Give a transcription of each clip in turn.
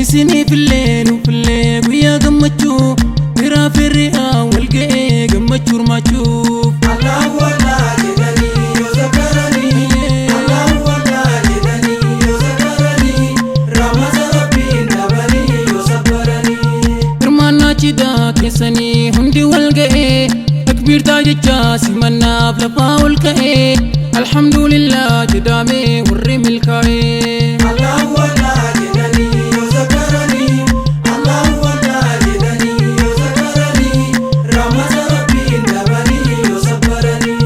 إسني في الليل وفي الليل ويا قمتشو برا في الرئة والقئي قمتشو رماتشوف الله والله جدني يذكرني الله والله جدني يذكرني رمز ربي نبني يصبرني رمانا جدا كسني هندي والقئي تكبير تاج الجاسي منا بلفا والقئي الحمد لله جدامي والرم الكائي الله والله جدني يذكرني الله والله جدني يذكرني رمز ربي نبني يصبرني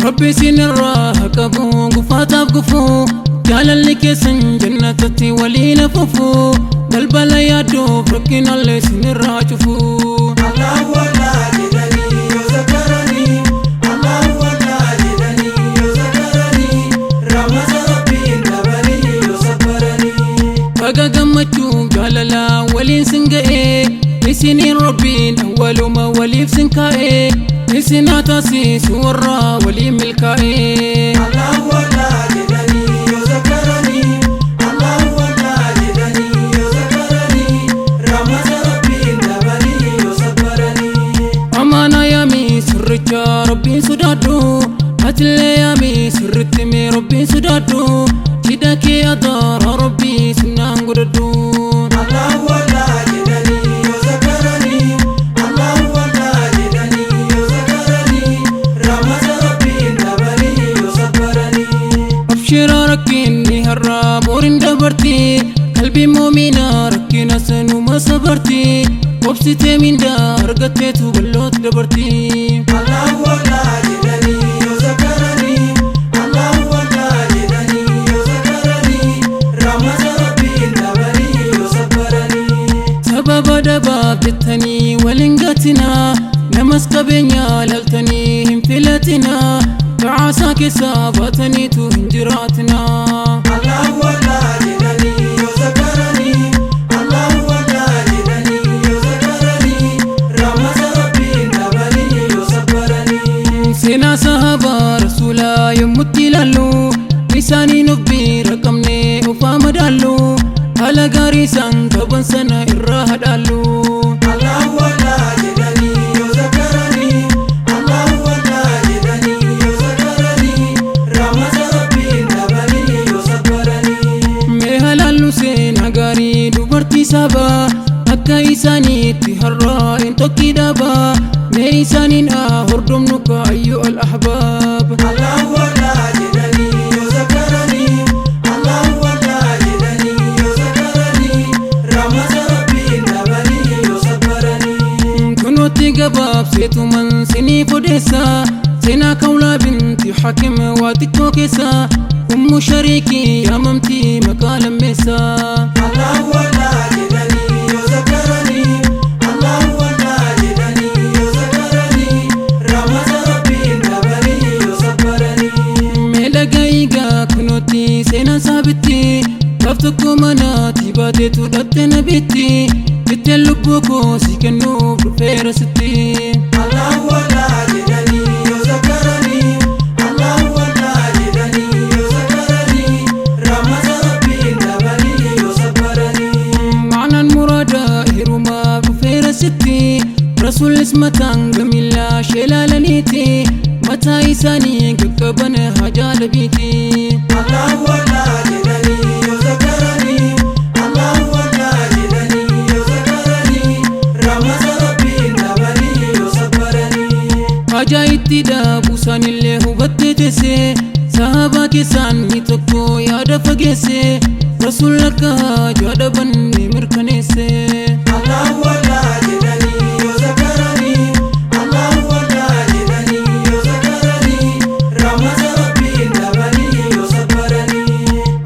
ربي سين الراحة كفو قفاتا بقفو جالا لك سن جنتتي ولي لففو بلبلا يادو فرقنا اللي سين الراحة شفو الله والله جدني يذكرني الله والله جدني يذكرني رمز ربي نبني يصبرني بقى قمتشو جالا ولي سنقئي لسنين ربي أول ما ولي بسنكائي لسنا تاسيس ورا ولي ملكائي الله والله جدني يذكرني الله والله جدني يذكرني رمز ربي نبني يصبرني أمانا يامي سرجا ربي سدادو أتلي يامي سرتمي ربي سدادو جدكي أدار ربي سنان قددو الله والله جدني يذكرني الله والله جدني يذكرني رمز ربي نبني يصبرني أبشر ركيني هراب ورين دبرتي قلبي مؤمنة ركينا سنو ما صبرتي وبستي من دار قتيتو بلوت دبرتي الله والله جدني يذكرني الله والله جدني يذكرني رمز ربي نبني يصبرني سبب دباب جتني ولنقتنا نمس قبينيا لالتني انفلتنا بعاساك سابتني تهنجراتنا الله والله جدني يذكرني الله والله جدني يذكرني رمز ربي نبني يصبرني سينا صحابة رسولا يمتي لالو لساني نبي رقمني وفام دالو على غاريسان كبن سنة إراها دالو الله والله جدني يذكرني الله والله جدني يذكرني رمز ربي نبني يصبرني مهلالو سينا غاري دبرتي سابا أكا إساني تهرى انتوكي دابا مي إسانين هردم نكا أيها الأحباب الله والله جدني يذكرني الله والله جدني يذكرني رمز ربي نبني يصبرني كنوتي قباب سيتو من سني فوديسا سينا كولا بنتي حكم واتكو كيسا أم شريكي يا ممتي مكالا ميسا الله والله جدني يذكرني الله والله جدني يذكرني رمز ربي نبني يصبرني ميلقايقا كنوتي سينا سابتي رفتكو مناتي باتيتو دتنا بيتي بيتي اللبوكو سيكنو بفيرستي الله والله جدني يذكرني الله والله جدني يذكرني رمز ربي نبني يصبرني معنى المرادة هرما بفيرستي رسول اسمتان جميلة شلال نيتي متى إساني قبن هجال بيتي الله والله جدني يذكرني الله والله جدني يذكرني رمز ربي نبني يصبرني هجايتي دابو سان اللي هبتي تسي صحابة كسان يتكو يا دفقسي رسول لك جاد بني مركنسي الله والله جدني يذكرني الله والله جدني يذكرني رمز ربي نبني يصبرني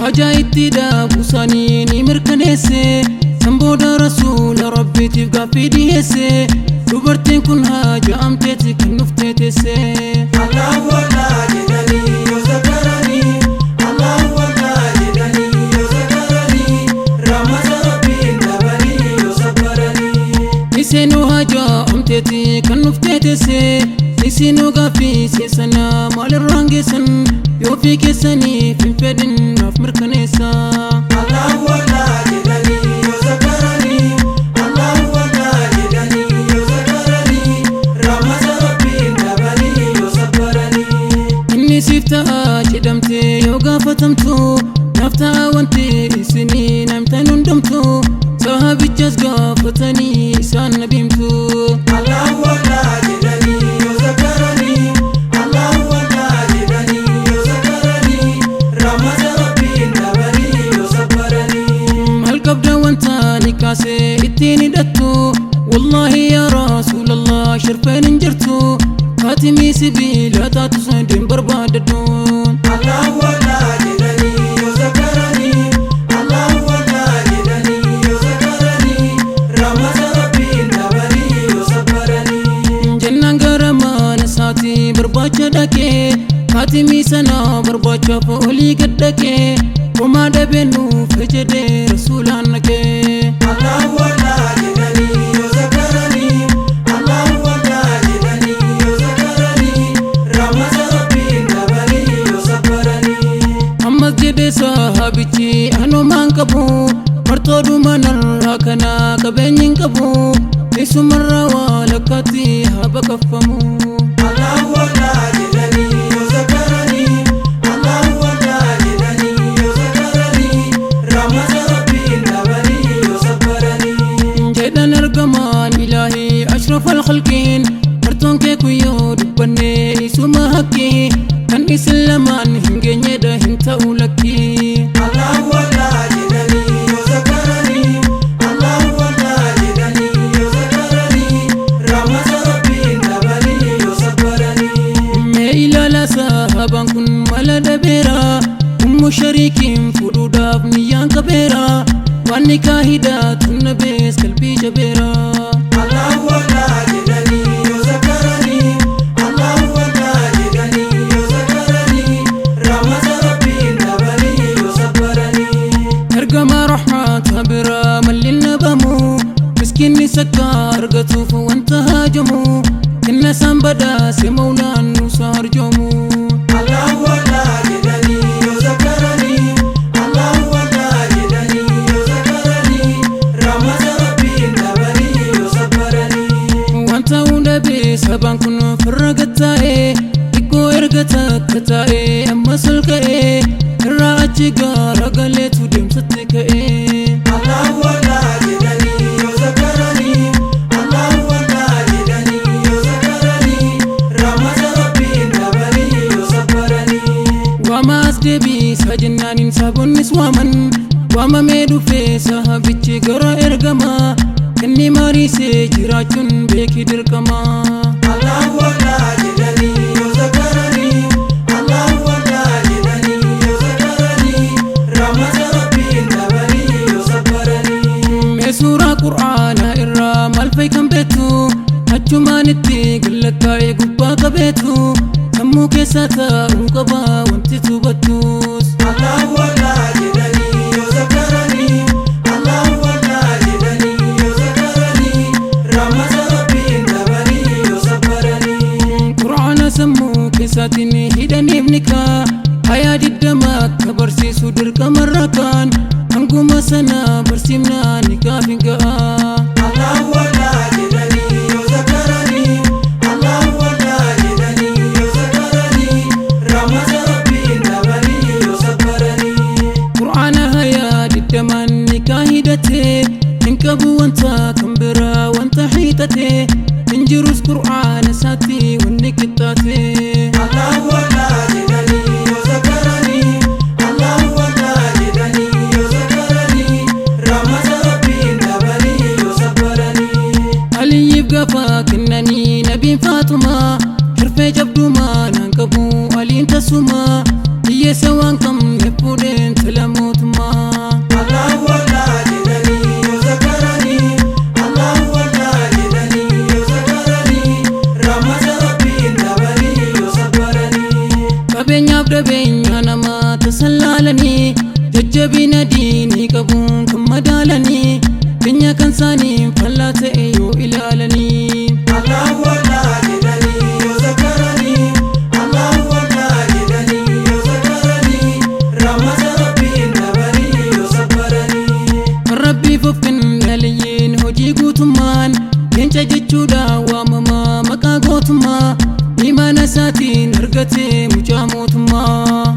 هجايتي دابو ساني مركنسي سنبودا رسول ربي تبقى في ديسي دبرتين كنها جامتي كنفتي تسي الله والله جدني يذكرني الله والله جدني يذكرني رمز ربي نبني يصبرني نسينو هجا أمتي كنفتي تسي نسينو غافي سيسنا مال الرانجسن يوفي كسني في الفدن ناف مركنسا الله والله جدني يذكرني jedhamte yoo gaafatamtu naftaa wanti isinii namtan hundumtu sahabichas gaafatanii isaan nabimtu Allahu Allah jedhanii yoo zakaranii Allahu Allah jedhanii yoo zakaranii rahmata rabbiin dhabanii yoo sabbaranii maal qabda wanta ni kaase ittiin hidhattu wallahi yaa rasuulallah sharfeen hin jirtu Fatimi sibila taatu sandin barbaadadun Allahu Allah jedhanii yoo zakaranii Allahu Allah jedhanii yoo zakaranii rahmata rabbiin dhabanii yoo sabbaranii jannaan gara mana isaati barbaacha dhaqee Fatimi sana barbaachaaf olii gad dhaqee homaa dhabeennuuf jedhee rasuulaan naqee Allahu Allah jedhanii yoo zakaranii Allahu Allah jedhanii yoo zakaranii rahmata rabbiin dhabanii yoo sabbaranii ammas jedhee sahabichi anumaan qabu martoodhuma narraa kana qabeenyi hin qabu isumarraa waa lakkaatti haa baqaffamu Allahu Allah jedhanii yoo zakaranii Allahu Allah jedhanii yoo zakaranii rahmata rabbiin dhabanii yoo sabbaranii jedhan argamaan ilaahii ashrafal khalqiin martoon kee kuyyoo dubbannee isuma haqqii kan isin lamaan hin geenyedha hin ta'u lakkii Allahu Allah jedhanii yoo zakaranii Allahu Allah jedhanii yoo zakaranii rahmata rabbiin dhabanii yoo sabbaranii mee ilaala sahabaan kun mala dhabeera ummu shariikiin fuudhuudhaaf niyyaan qabeera waan nikaa hidhaatu nabees qalbii jabeera Allahu Allah jedhanii yoo zakaranii Allahu Allah jedhanii yoo zakaranii rahmata rabbiin dhabanii yoo sabbaranii ergamaa rahmata bira malli nabamu miskiinni sakka argatuuf wanta haajamu kenna isaan badhaase maulaan nuusa arjoomu Allahu Allah jedhanii yoo zakaranii Allahu Allah jedhanii yoo zakaranii rahmata rabbiin dhabanii yoo sabbaranii wanta hunda sabaan kun firra gattaa'e xiqqoo erga takka taa'e ammas ol ka'e irraa achi gaara galeetu deemsatti ka'e Allahu Allah jedhanii yoo zakaranii Allahu Allah jedhanii yoo zakaranii rahmata rabbiin dhabanii yoo sabbaranii waamaas deebiisa jennaaniin saabonnis waaman waamamee dhufee sahabichi gara ergamaa inni mariisee jiraachuun beeki dirqama Allahu Allah jedhanii yoo zakaranii Allahu Allah jedhanii yoo zakaranii rahmata rabbiin dhabanii yoo sabbaranii mee suuraa qur'aanaa irraa maal fa'i kan beektu achumaan itti gallattaa'ee gubbaa qabeetu sammuu keessa taa'uu qaba wanti tubattus Allahu Allah jedhanii yoo zakaranii Allahu Allah jedhanii yoo zakaranii rahmata rabbiin dhabanii yoo sabbaranii qur'aana sammuu keessaatiin hidhaniif nikaa hayaa digdama akka barsiisu dirqamarra kaan hanguma sana barsiifnaa nikaaf hin ga'a Allahu Allah jedhanii yoo zakaranii Allahu Allah jedhanii yoo zakaranii rahmata rabbiin dhabanii yoo sabbaranii qur'aana hayaa digdamaan nikaa hidhatee hin qabu wanta kan biraa wanta hiixatee hin jirus qur'aana isaatti wanni qixxaatee Allahu Allah jedhanii yoo zakaranii Allahu Allah jedhanii yoo zakaranii rahmata rabbiin dhabanii yoo sabbaranii aliyyiif gaafa kennanii nabiin faatumaa hirfee jabdumaa naan qabu aliin tasumaa hiyyeessa waan qabne fuudheen tala mootummaa Allahu Allah jedhanii yoo zakaranii Allahu Allah jedhanii yoo zakaranii rahmata rabbiin dhabanii yoo sabbaranii qabeenyaaf dhabeenya namaa tasallaalanii jajjabina diinii qabuun kan madaalanii biyya kan isaanii fallaa ta'e yoo ilaalanii Allahu Allah jedhanii yoo zakaranii Allahu Allah jedhanii yoo zakaranii rahmata rabbiin dhabanii yoo sabbaranii rabbiif of kennaliyyiin hojii guutummaan leenca jechuudha waamamaa maqaa gootummaa imaana isaatiin argatee mucaa mootummaa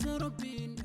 rahmata rabbiin